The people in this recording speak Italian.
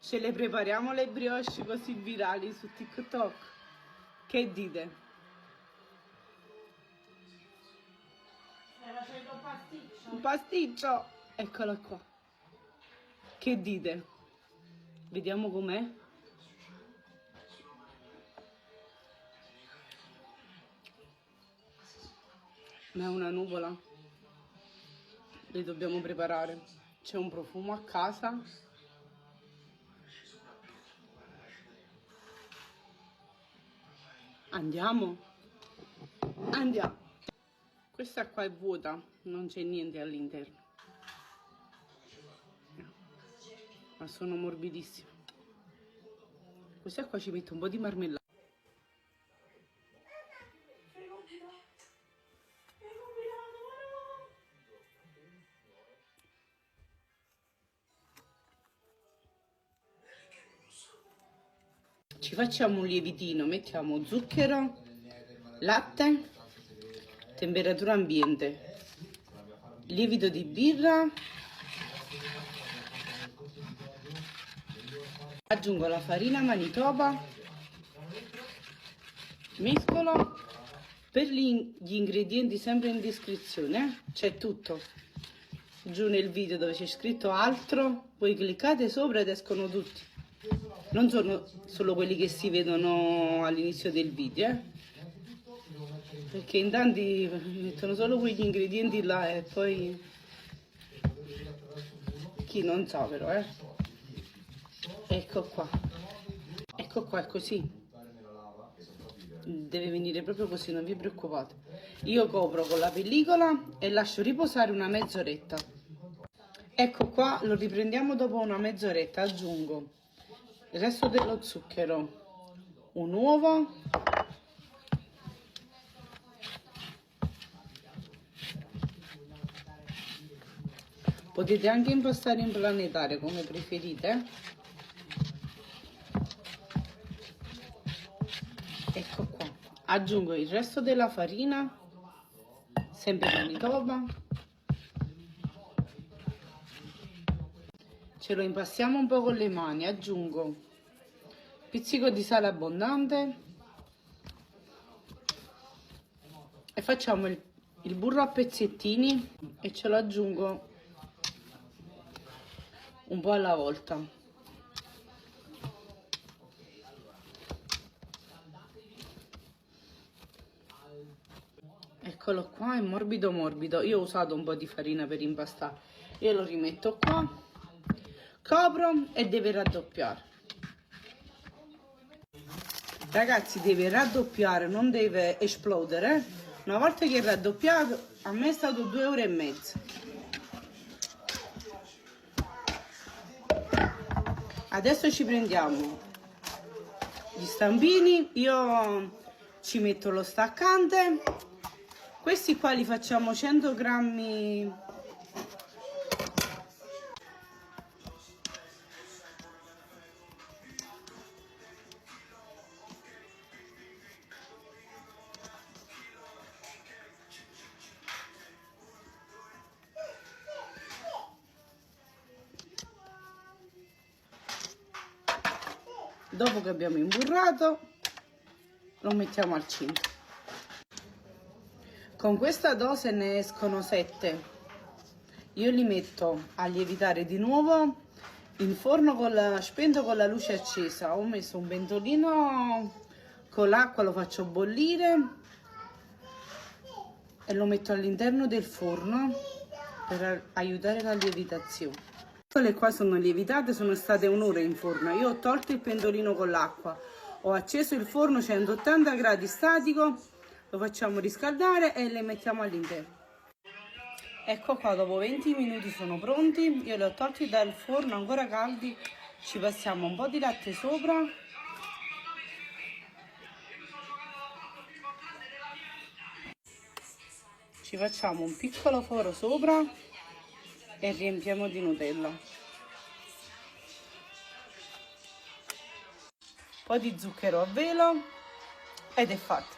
Ce le prepariamo le brioche così virali su TikTok. Che dite? Stai facendo un pasticcio? Un pasticcio! Eccola qua. Che dite? Vediamo com'è. Ma è una nuvola. Le dobbiamo preparare. C'è un profumo a casa. Andiamo? Andiamo. Questa qua è vuota, non c'è niente all'interno. Ma sono morbidissime. Questa qua ci metto un po' di marmellata. Ci facciamo un lievitino, mettiamo zucchero, latte, temperatura ambiente, lievito di birra, aggiungo la farina Manitoba, mescolo. Per gli ingredienti sempre in descrizione c'è tutto. Giù nel video dove c'è scritto altro, voi cliccate sopra ed escono tutti. Non sono solo quelli che si vedono all'inizio del video, perché in tanti mettono solo quegli ingredienti là e poi chi non sa però, Ecco qua, è così. Deve venire proprio così, non vi preoccupate. Io copro con la pellicola e lascio riposare una mezz'oretta. Ecco qua, lo riprendiamo dopo una mezz'oretta. Aggiungo il resto dello zucchero, un uovo, potete anche impostare in planetario come preferite. Ecco qua, aggiungo il resto della farina, sempre Manitoba, ce lo impastiamo un po' con le mani, aggiungo un pizzico di sale abbondante e facciamo il burro a pezzettini e ce lo aggiungo un po' alla volta. Eccolo qua, è morbido morbido. Io ho usato un po' di farina per impastare. Io lo rimetto qua, copro e deve raddoppiare. Ragazzi, deve raddoppiare, non deve esplodere. Una volta che è raddoppiato, a me è stato 2 ore e mezza. Adesso ci prendiamo gli stampini, io ci metto lo staccante. Questi qua li facciamo 100 grammi. Dopo che abbiamo imburrato, lo mettiamo al centro. Con questa dose ne escono 7. Io li metto a lievitare di nuovo in forno spento con la luce accesa. Ho messo un pentolino con l'acqua, lo faccio bollire e lo metto all'interno del forno per aiutare la lievitazione. Le qua sono lievitate, sono state un'ora in forno. Io ho tolto il pentolino con l'acqua, ho acceso il forno 180 gradi statico, lo facciamo riscaldare e le mettiamo all'interno. Ecco qua, dopo 20 minuti sono pronti. Io li ho tolti dal forno ancora caldi. Ci passiamo un po' di latte sopra. Ci facciamo un piccolo foro sopra e riempiamo di Nutella. Un po' di zucchero a velo ed è fatto.